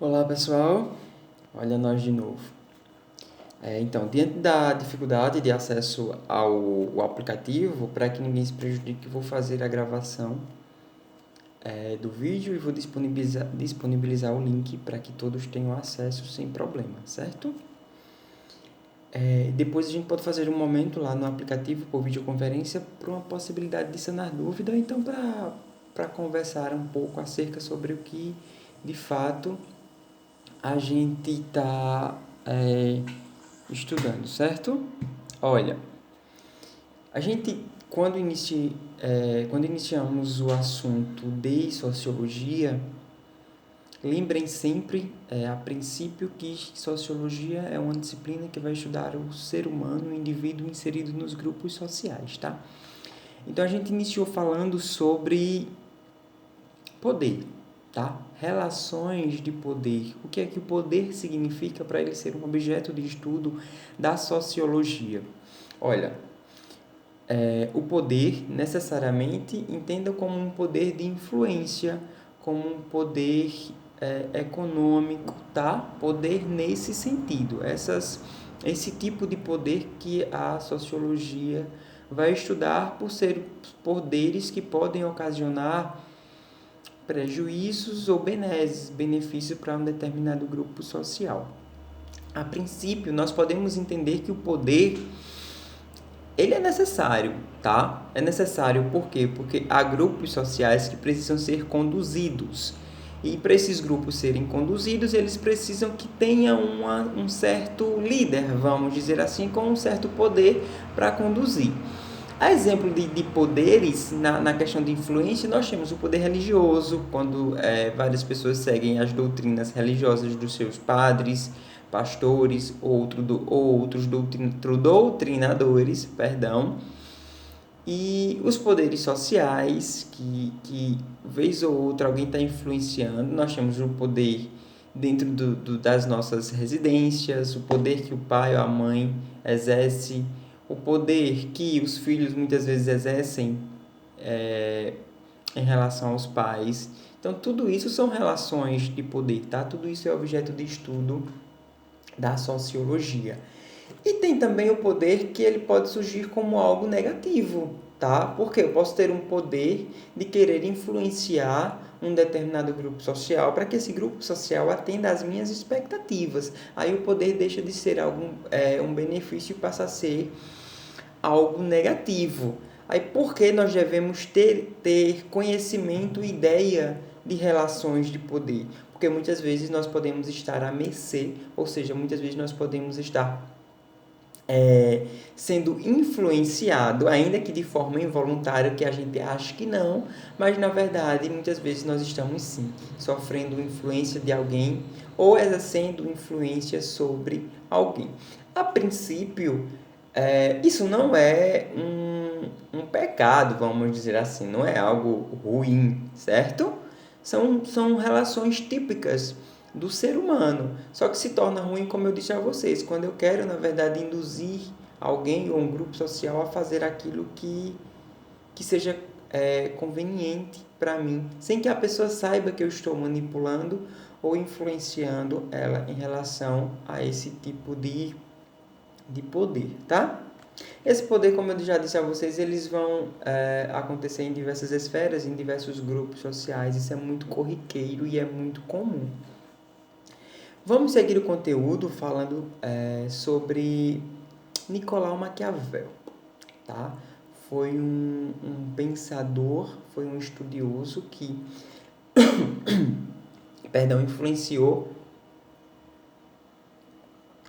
Olá pessoal, olha nós de novo. Então, diante da dificuldade de acesso ao aplicativo, para que ninguém se prejudique, vou fazer a gravação do vídeo e vou disponibilizar o link para que todos tenham acesso sem problema, certo? Depois a gente pode fazer um momento lá no aplicativo por videoconferência para uma possibilidade de sanar dúvida, então para conversar um pouco acerca sobre o que de fato a gente está estudando, certo? Olha, a gente, quando iniciamos o assunto de sociologia, lembrem sempre, a princípio, que sociologia é uma disciplina que vai estudar o ser humano, o indivíduo inserido nos grupos sociais, tá? Então, a gente iniciou falando sobre poder, tá? Relações de poder. O que é que o poder significa para ele ser um objeto de estudo da sociologia? Olha, o poder, necessariamente, entenda como um poder de influência, como um poder econômico, tá? Poder nesse sentido. Esse tipo de poder que a sociologia vai estudar por ser poderes que podem ocasionar prejuízos ou benefícios para um determinado grupo social. A princípio, nós podemos entender que o poder ele é necessário, tá? É necessário por quê? Porque há grupos sociais que precisam ser conduzidos. E para esses grupos serem conduzidos, eles precisam que tenha um certo líder, vamos dizer assim, com um certo poder para conduzir. A exemplo de poderes, na questão de influência, nós temos o poder religioso, quando várias pessoas seguem as doutrinas religiosas dos seus padres, pastores ou outros doutrinadores, perdão. E os poderes sociais, que vez ou outra alguém está influenciando, nós temos o poder dentro das nossas residências, o poder que o pai ou a mãe exerce, o poder que os filhos muitas vezes exercem em relação aos pais. Então, tudo isso são relações de poder, tá? Tudo isso é objeto de estudo da sociologia. E tem também o poder que ele pode surgir como algo negativo, tá? Porque eu posso ter um poder de querer influenciar um determinado grupo social para que esse grupo social atenda às minhas expectativas. Aí o poder deixa de ser um benefício e passa a ser algo negativo. Aí por que nós devemos ter conhecimento, ideia de relações de poder? Porque muitas vezes nós podemos estar à mercê, ou seja, muitas vezes nós podemos estar sendo influenciado, ainda que de forma involuntária, que a gente acha que não, mas na verdade muitas vezes nós estamos sim sofrendo influência de alguém ou exercendo influência sobre alguém. A princípio, isso não é um pecado, vamos dizer assim, não é algo ruim, certo? São relações típicas do ser humano. Só que se torna ruim, como eu disse a vocês, quando eu quero, na verdade, induzir alguém ou um grupo social a fazer aquilo que seja conveniente para mim, sem que a pessoa saiba que eu estou manipulando ou influenciando ela em relação a esse tipo de poder, tá? Esse poder, como eu já disse a vocês, eles vão acontecer em diversas esferas, em diversos grupos sociais. Isso é muito corriqueiro e é muito comum. Vamos seguir o conteúdo falando sobre Nicolau Maquiavel, tá? Foi um pensador, foi um estudioso que, influenciou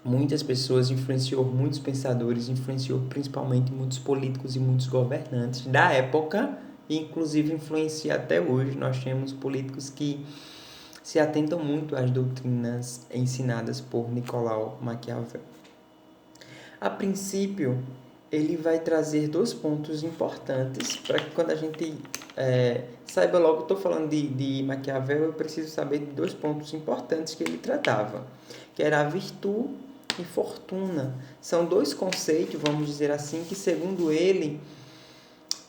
muitas pessoas, influenciou muitos pensadores, influenciou principalmente muitos políticos e muitos governantes da época, e inclusive influencia até hoje. Nós temos políticos que se atentam muito às doutrinas ensinadas por Nicolau Maquiavel. A princípio, ele vai trazer dois pontos importantes para que quando a gente saiba logo, estou falando de Maquiavel, eu preciso saber de dois pontos importantes que ele tratava, que era a virtude e fortuna. São dois conceitos, vamos dizer assim, que segundo ele,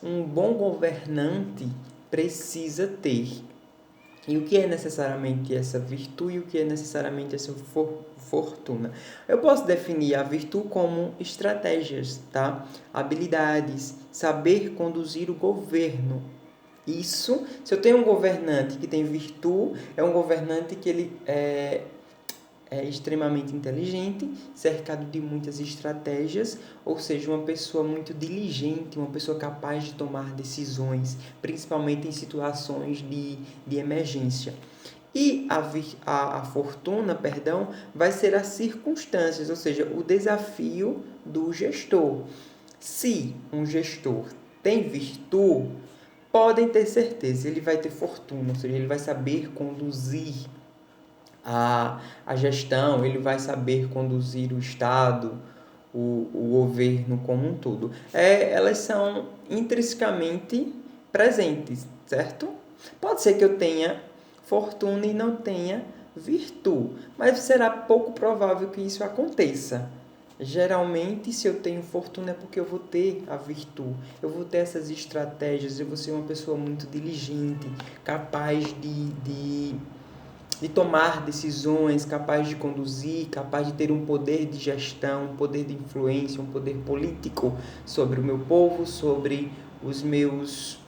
um bom governante precisa ter. E o que é necessariamente essa virtude e o que é necessariamente essa fortuna? Eu posso definir a virtude como estratégias, tá? Habilidades, saber conduzir o governo. Isso, se eu tenho um governante que tem virtude, é um governante que ele é extremamente inteligente, cercado de muitas estratégias, ou seja, uma pessoa muito diligente, uma pessoa capaz de tomar decisões, principalmente em situações de emergência. E a fortuna, perdão, vai ser as circunstâncias, ou seja, o desafio do gestor. Se um gestor tem virtude, podem ter certeza, ele vai ter fortuna, ou seja, ele vai saber conduzir a gestão, ele vai saber conduzir o Estado, o governo como um todo. Elas são intrinsecamente presentes, certo? Pode ser que eu tenha fortuna e não tenha virtude, mas será pouco provável que isso aconteça. Geralmente, se eu tenho fortuna é porque eu vou ter a virtude, eu vou ter essas estratégias, eu vou ser uma pessoa muito diligente, capaz de tomar decisões, capaz de conduzir, capaz de ter um poder de gestão, um poder de influência, um poder político sobre o meu povo, sobre os meus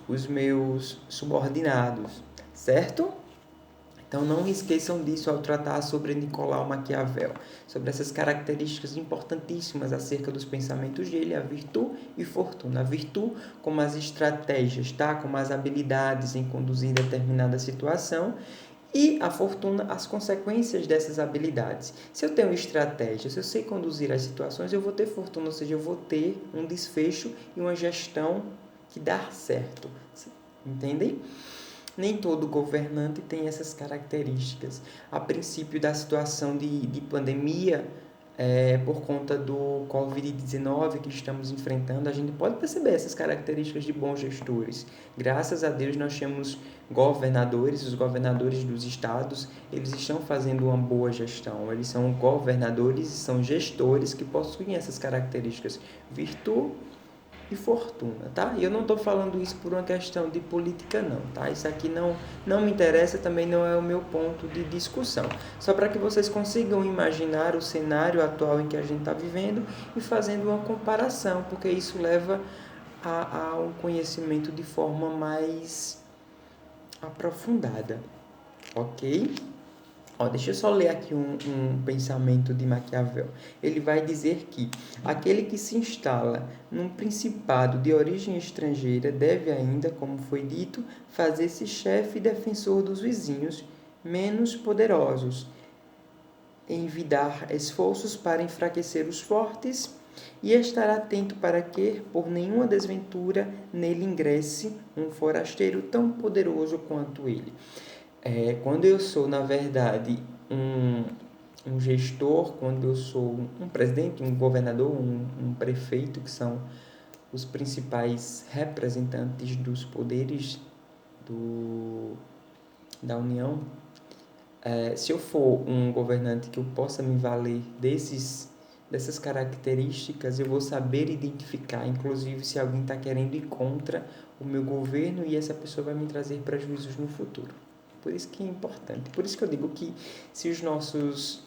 subordinados, certo? Então não esqueçam disso ao tratar sobre Nicolau Maquiavel, sobre essas características importantíssimas acerca dos pensamentos dele, a virtude e fortuna. A virtude como as estratégias, tá? Como as habilidades em conduzir determinada situação, e a fortuna, as consequências dessas habilidades. Se eu tenho estratégia, se eu sei conduzir as situações, eu vou ter fortuna, ou seja, eu vou ter um desfecho e uma gestão que dá certo. Entendem? Nem todo governante tem essas características. A princípio da situação de pandemia, por conta do Covid-19 que estamos enfrentando, a gente pode perceber essas características de bons gestores. Graças a Deus nós temos governadores, os governadores dos estados, eles estão fazendo uma boa gestão. Eles são governadores e são gestores que possuem essas características. Virtude e fortuna, tá? E eu não estou falando isso por uma questão de política, não, tá? Isso aqui não me interessa, também não é o meu ponto de discussão. Só para que vocês consigam imaginar o cenário atual em que a gente está vivendo e fazendo uma comparação, porque isso leva a um conhecimento de forma mais aprofundada, ok? Deixa eu só ler aqui um pensamento de Maquiavel. Ele vai dizer que aquele que se instala num principado de origem estrangeira deve ainda, como foi dito, fazer-se chefe e defensor dos vizinhos menos poderosos, envidar esforços para enfraquecer os fortes e estar atento para que, por nenhuma desventura, nele ingresse um forasteiro tão poderoso quanto ele. Quando eu sou, na verdade, um gestor, quando eu sou um presidente, um governador, um prefeito, que são os principais representantes dos poderes da União, se eu for um governante que eu possa me valer dessas características, eu vou saber identificar, inclusive, se alguém está querendo ir contra o meu governo e essa pessoa vai me trazer prejuízos no futuro. Por isso que é importante. Por isso que eu digo que se os nossos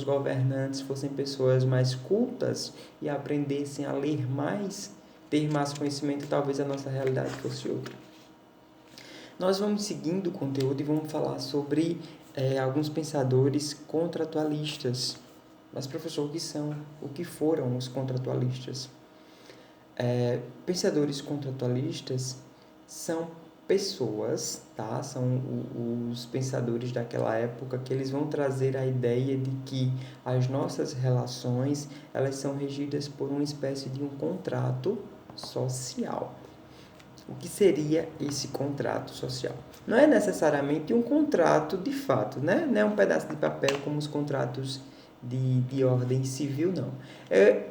governantes fossem pessoas mais cultas e aprendessem a ler mais, ter mais conhecimento, talvez a nossa realidade fosse outra. Nós vamos seguindo o conteúdo e vamos falar sobre alguns pensadores contratualistas. Mas, professor, o que são? O que foram os contratualistas? Pensadores contratualistas são pessoas, tá? São os pensadores daquela época que eles vão trazer a ideia de que as nossas relações, elas são regidas por uma espécie de um contrato social. O que seria esse contrato social? Não é necessariamente um contrato de fato, né? Não é um pedaço de papel como os contratos de ordem civil, não.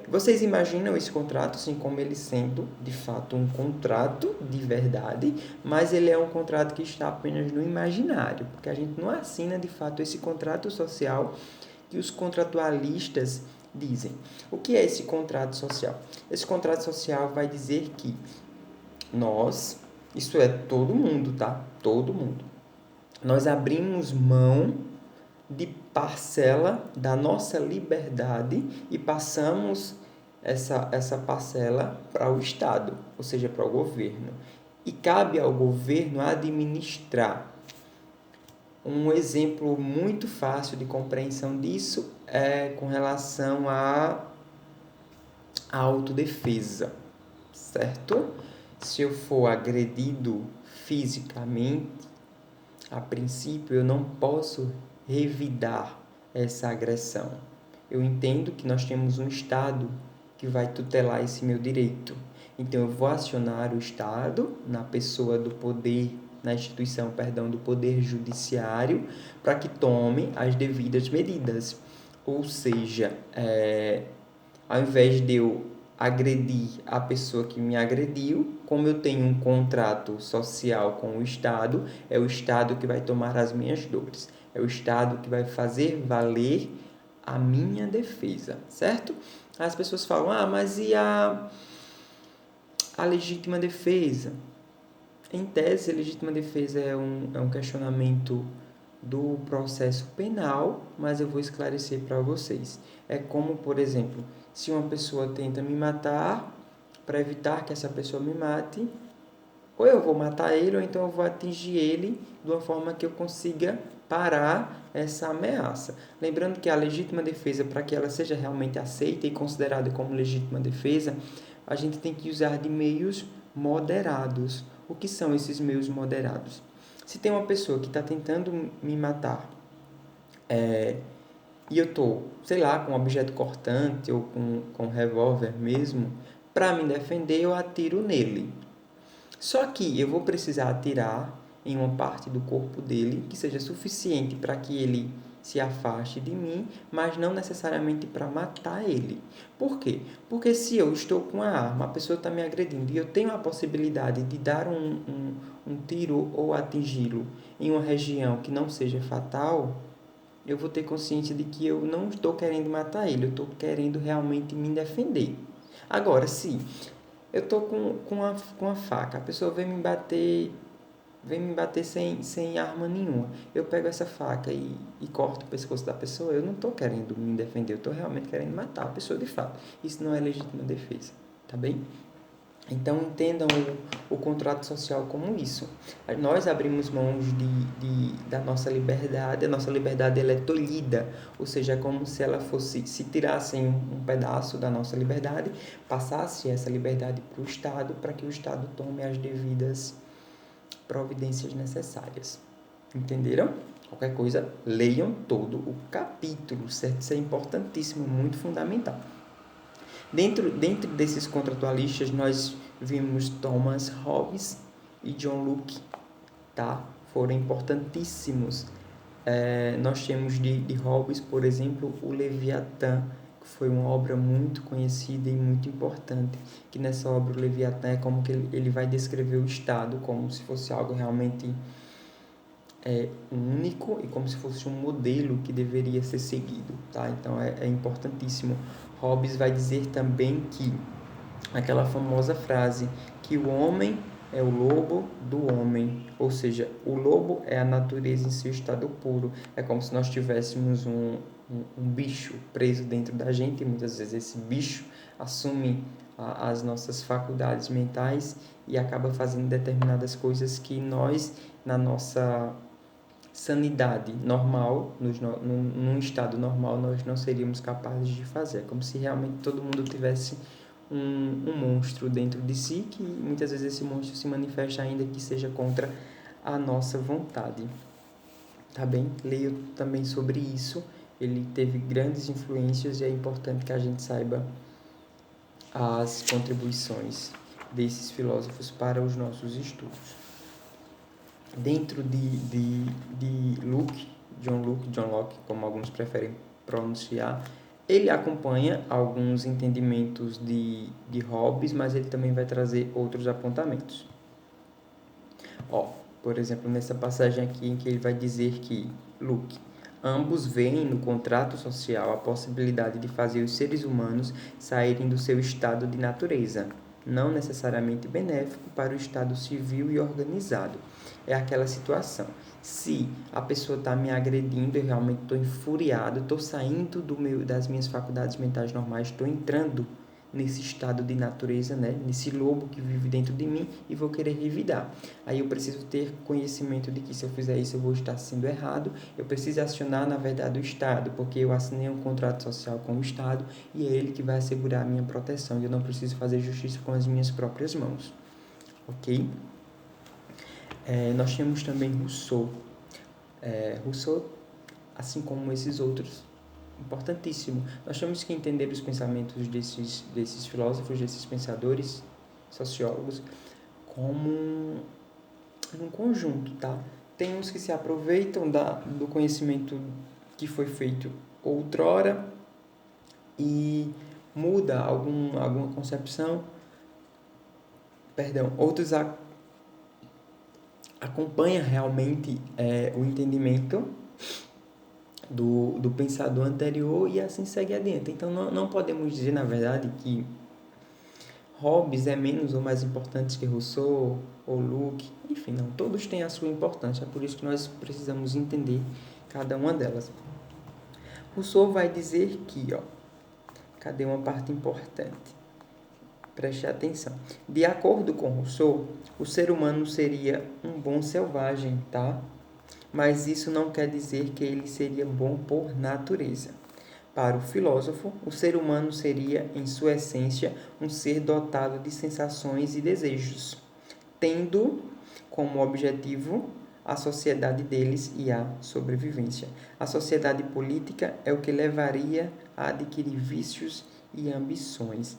Vocês imaginam esse contrato, assim como ele sendo, de fato, um contrato de verdade, mas ele é um contrato que está apenas no imaginário, porque a gente não assina, de fato, esse contrato social que os contratualistas dizem. O que é esse contrato social? Esse contrato social vai dizer que nós, isso é todo mundo, tá? Todo mundo. nós abrimos mão de parcela da nossa liberdade e passamos essa parcela para o Estado, ou seja, para o governo. E cabe ao governo administrar. Um exemplo muito fácil de compreensão disso é com relação à autodefesa, certo? Se eu for agredido fisicamente, a princípio eu não posso revidar essa agressão. Eu entendo que nós temos um Estado que vai tutelar esse meu direito. Então eu vou acionar o Estado na pessoa do poder, na instituição, perdão, do poder judiciário, para que tome as devidas medidas. Ou seja, ao invés de eu agredir a pessoa que me agrediu, como eu tenho um contrato social com o Estado, é o Estado que vai tomar as minhas dores. É o Estado que vai fazer valer a minha defesa, certo? As pessoas falam, mas e a legítima defesa? Em tese, a legítima defesa é um questionamento do processo penal, mas eu vou esclarecer para vocês. É como, por exemplo, se uma pessoa tenta me matar, para evitar que essa pessoa me mate, ou eu vou matar ele, ou então eu vou atingir ele de uma forma que eu consiga parar essa ameaça. Lembrando que a legítima defesa, para que ela seja realmente aceita e considerada como legítima defesa, a gente tem que usar de meios moderados. O que são esses meios moderados? Se tem uma pessoa que está tentando me matar, e eu estou, sei lá, com um objeto cortante ou com um revólver mesmo, para me defender eu atiro nele. Só que eu vou precisar atirar em uma parte do corpo dele que seja suficiente para que ele se afaste de mim, mas não necessariamente para matar ele. Por quê? Porque se eu estou com a arma, a pessoa está me agredindo e eu tenho a possibilidade de dar um tiro ou atingi-lo em uma região que não seja fatal, eu vou ter consciência de que eu não estou querendo matar ele, eu estou querendo realmente me defender. Agora, se eu estou com a faca, a pessoa vem me bater sem arma nenhuma. Eu pego essa faca e corto o pescoço da pessoa, eu não estou querendo me defender, eu estou realmente querendo matar a pessoa de fato. Isso não é legítima defesa, tá bem? Então entendam o contrato social como isso. Nós abrimos mãos da nossa liberdade, a nossa liberdade ela é tolhida, ou seja, é como se ela fosse, se tirassem um pedaço da nossa liberdade, passasse essa liberdade para o Estado, para que o Estado tome as devidas providências necessárias. Entenderam? Qualquer coisa, leiam todo o capítulo, certo? Isso é importantíssimo, muito fundamental. Dentro desses contratualistas, nós vimos Thomas Hobbes e John Locke, tá? Foram importantíssimos. Nós temos de Hobbes, por exemplo, o Leviatã, que foi uma obra muito conhecida e muito importante, que nessa obra o Leviatã é como que ele vai descrever o Estado como se fosse algo realmente único e como se fosse um modelo que deveria ser seguido, tá? Então é importantíssimo. Hobbes vai dizer também que aquela famosa frase que o homem é o lobo do homem, ou seja, o lobo é a natureza em seu estado puro. É como se nós tivéssemos um bicho preso dentro da gente, e muitas vezes esse bicho assume as nossas faculdades mentais e acaba fazendo determinadas coisas que nós, na nossa sanidade normal, num estado normal, nós não seríamos capazes de fazer. É como se realmente todo mundo tivesse um monstro dentro de si, que muitas vezes esse monstro se manifesta ainda que seja contra a nossa vontade. Tá bem? Leio também sobre isso. Ele teve grandes influências e é importante que a gente saiba as contribuições desses filósofos para os nossos estudos. Dentro de Locke, John Locke, como alguns preferem pronunciar, ele acompanha alguns entendimentos de Hobbes, mas ele também vai trazer outros apontamentos. Por exemplo, nessa passagem aqui em que ele vai dizer que Locke, ambos veem no contrato social a possibilidade de fazer os seres humanos saírem do seu estado de natureza, não necessariamente benéfico para o estado civil e organizado, é aquela situação. Se a pessoa está me agredindo, eu realmente estou enfuriado, estou saindo das minhas faculdades mentais normais, estou entrando nesse estado de natureza, né? Nesse lobo que vive dentro de mim e vou querer revidar. Aí eu preciso ter conhecimento de que se eu fizer isso eu vou estar sendo errado. Eu preciso acionar, na verdade, o Estado, porque eu assinei um contrato social com o Estado e é ele que vai assegurar a minha proteção e eu não preciso fazer justiça com as minhas próprias mãos. Ok? Nós temos também Rousseau. Rousseau, assim como esses outros, importantíssimo. Nós temos que entender os pensamentos desses filósofos, desses pensadores, sociólogos, como um conjunto, tá? Tem uns que se aproveitam do conhecimento que foi feito outrora e muda alguma concepção, perdão, outros acompanham realmente o entendimento do pensador anterior e assim segue adiante. Então, não podemos dizer, na verdade, que Hobbes é menos ou mais importante que Rousseau ou Locke. Enfim, não, todos têm a sua importância. É por isso que nós precisamos entender cada uma delas. Rousseau vai dizer que, cadê uma parte importante? Preste atenção. De acordo com Rousseau, o ser humano seria um bom selvagem, tá? Mas isso não quer dizer que ele seria bom por natureza. Para o filósofo, o ser humano seria, em sua essência, um ser dotado de sensações e desejos, tendo como objetivo a sociedade deles e a sobrevivência. A sociedade política é o que levaria a adquirir vícios e ambições.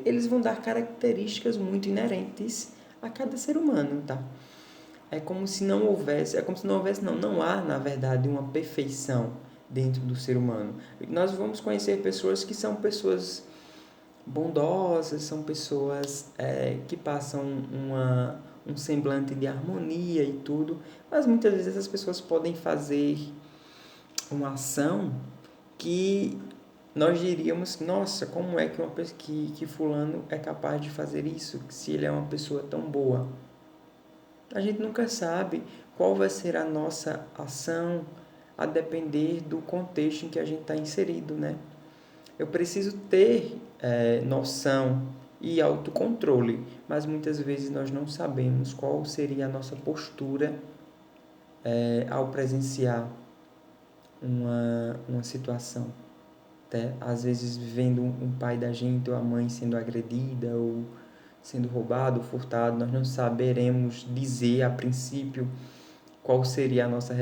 Eles vão dar características muito inerentes a cada ser humano, tá? Não há, na verdade, uma perfeição dentro do ser humano. Nós vamos conhecer pessoas que são pessoas bondosas, são pessoas que passam um semblante de harmonia e tudo, mas muitas vezes essas pessoas podem fazer uma ação que nós diríamos, nossa, como é que fulano é capaz de fazer isso, se ele é uma pessoa tão boa? A gente nunca sabe qual vai ser a nossa ação a depender do contexto em que a gente está inserido, né? Eu preciso ter noção e autocontrole, mas muitas vezes nós não sabemos qual seria a nossa postura ao presenciar uma situação. Até, às vezes, vendo um pai da gente ou a mãe sendo agredida ou sendo roubado, furtado, nós não saberemos dizer a princípio qual seria a nossa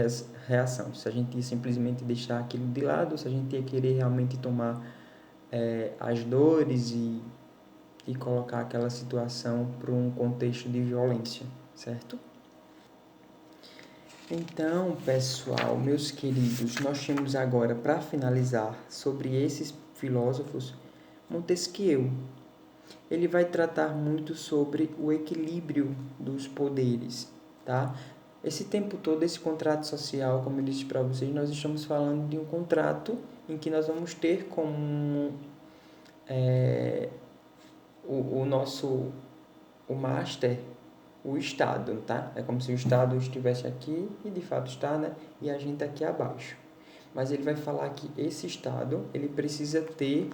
reação. Se a gente ia simplesmente deixar aquilo de lado, ou se a gente ia querer realmente tomar as dores e colocar aquela situação para um contexto de violência, certo? Então, pessoal, meus queridos, nós temos agora, para finalizar, sobre esses filósofos, Montesquieu. Ele vai tratar muito sobre o equilíbrio dos poderes, tá? Esse tempo todo, esse contrato social, como eu disse para vocês, nós estamos falando de um contrato em que nós vamos ter como o master, o Estado, tá? É como se o Estado estivesse aqui e de fato está, né? E a gente aqui abaixo. Mas ele vai falar que esse Estado, ele precisa ter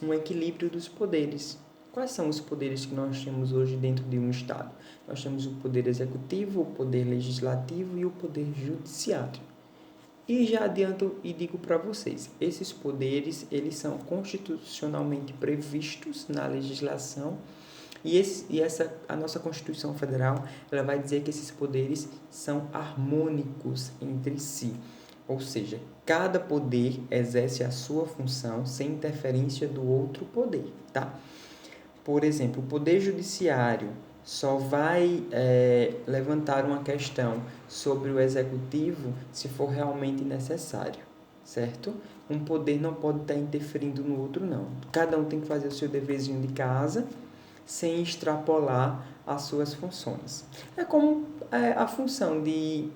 um equilíbrio dos poderes. Quais são os poderes que nós temos hoje dentro de um Estado? Nós temos o poder executivo, o poder legislativo e o poder judiciário. E já adianto e digo para vocês, esses poderes, eles são constitucionalmente previstos na legislação e a nossa Constituição Federal, ela vai dizer que esses poderes são harmônicos entre si. Ou seja, cada poder exerce a sua função sem interferência do outro poder, tá? Por exemplo, o Poder Judiciário só vai levantar uma questão sobre o Executivo se for realmente necessário, certo? Um poder não pode estar interferindo no outro, não. Cada um tem que fazer o seu deverzinho de casa sem extrapolar as suas funções. É como a função de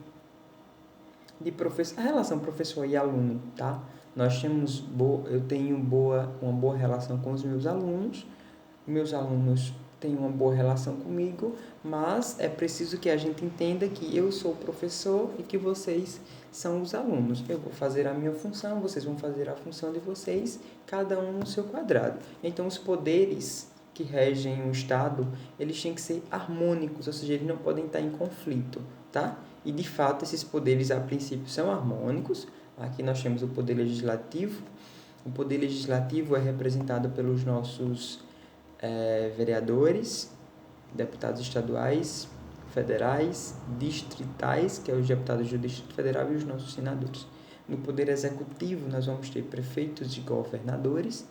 professor, a relação professor e aluno, tá? Eu tenho uma boa relação com os meus alunos tem uma boa relação comigo, mas é preciso que a gente entenda que eu sou o professor e que vocês são os alunos. Eu vou fazer a minha função, vocês vão fazer a função de vocês, cada um no seu quadrado. Então, os poderes que regem o Estado, eles têm que ser harmônicos, ou seja, eles não podem estar em conflito, tá? E, de fato, esses poderes, a princípio, são harmônicos. Aqui nós temos o poder legislativo. O poder legislativo é representado pelos nossos vereadores, deputados estaduais, federais, distritais, que é os deputados do Distrito Federal, e os nossos senadores. No poder executivo, nós vamos ter prefeitos e governadores.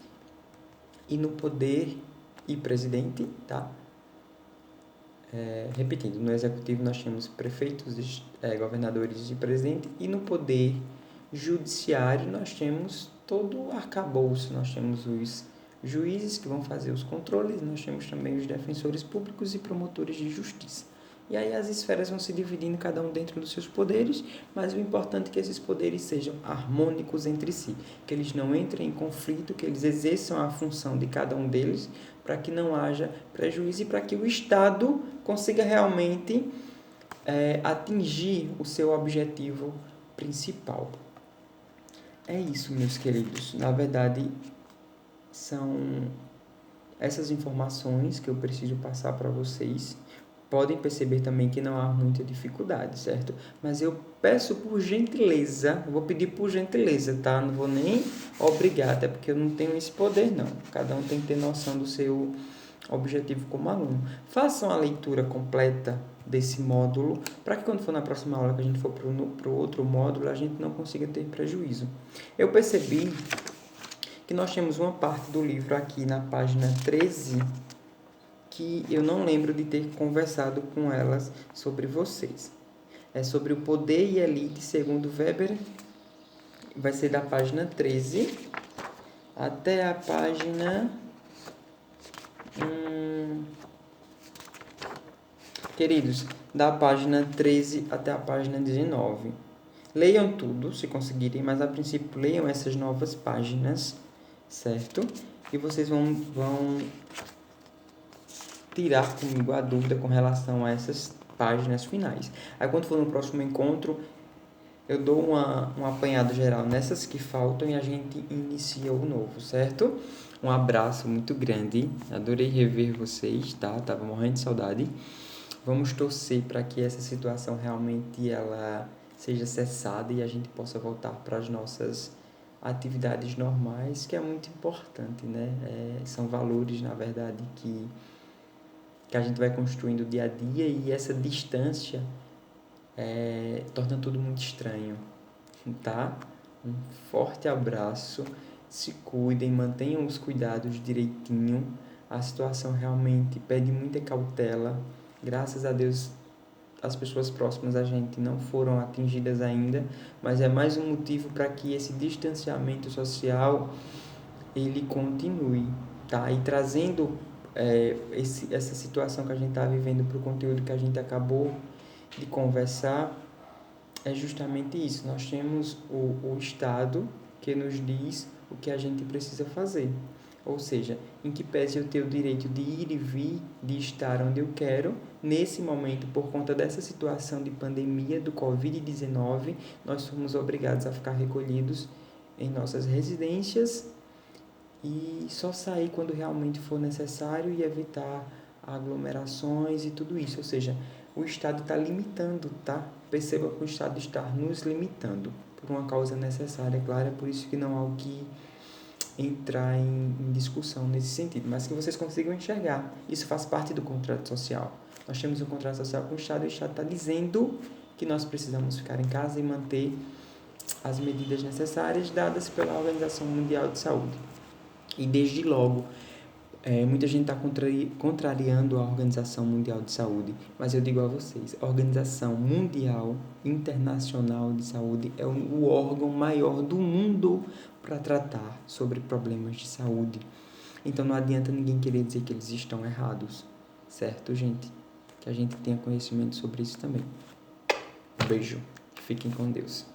E no poder e presidente, tá? Repetindo, no executivo nós temos prefeitos, governadores e presidente, e no poder judiciário nós temos todo o arcabouço, nós temos os juízes que vão fazer os controles, nós temos também os defensores públicos e promotores de justiça. E aí as esferas vão se dividindo, cada um dentro dos seus poderes, mas o importante é que esses poderes sejam harmônicos entre si, que eles não entrem em conflito, que eles exerçam a função de cada um deles, para que não haja prejuízo e para que o Estado consiga realmente atingir o seu objetivo principal. É isso, meus queridos. Na verdade, são essas informações que eu preciso passar para vocês. Podem perceber também que não há muita dificuldade, certo? Mas eu peço por gentileza, eu vou pedir por gentileza, tá? Não vou nem obrigar, até porque eu não tenho esse poder, não. Cada um tem que ter noção do seu objetivo como aluno. Façam a leitura completa desse módulo, para que quando for na próxima aula, que a gente for para o outro módulo, a gente não consiga ter prejuízo. Eu percebi que nós temos uma parte do livro aqui na página 13, que eu não lembro de ter conversado com elas sobre vocês. É sobre o poder e elite segundo Weber. Vai ser da página 13 até a página... Queridos, da página 13 até a página 19. Leiam tudo, se conseguirem, mas a princípio leiam essas novas páginas, certo? E vocês vão tirar comigo a dúvida com relação a essas páginas finais. Aí quando for no próximo encontro, eu dou um apanhado geral nessas que faltam e a gente inicia o novo, certo? Um abraço muito grande, adorei rever vocês, tá? Tava morrendo de saudade. Vamos torcer para que essa situação realmente ela seja cessada e a gente possa voltar para as nossas atividades normais, que é muito importante, né? São valores, na verdade, que a gente vai construindo dia a dia, e essa distância torna tudo muito estranho, tá? Um forte abraço, se cuidem, mantenham os cuidados direitinho, a situação realmente pede muita cautela. Graças a Deus, as pessoas próximas a gente não foram atingidas ainda, mas é mais um motivo para que esse distanciamento social ele continue, tá? E trazendo essa situação que a gente está vivendo para o conteúdo que a gente acabou de conversar, é justamente isso. Nós temos o Estado que nos diz o que a gente precisa fazer. Ou seja, em que pese eu ter o direito de ir e vir, de estar onde eu quero, nesse momento, por conta dessa situação de pandemia do Covid-19, nós somos obrigados a ficar recolhidos em nossas residências e só sair quando realmente for necessário e evitar aglomerações e tudo isso. Ou seja, o Estado está limitando, tá? Perceba que o Estado está nos limitando por uma causa necessária, é claro, é por isso que não há o que entrar em discussão nesse sentido, mas que vocês consigam enxergar. Isso faz parte do contrato social. Nós temos um contrato social com o Estado e o Estado está dizendo que nós precisamos ficar em casa e manter as medidas necessárias dadas pela Organização Mundial de Saúde. E desde logo, muita gente está contrariando a Organização Mundial de Saúde, mas eu digo a vocês, a Organização Mundial Internacional de Saúde é o órgão maior do mundo para tratar sobre problemas de saúde. Então não adianta ninguém querer dizer que eles estão errados, certo, gente? Que a gente tenha conhecimento sobre isso também. Um beijo, fiquem com Deus.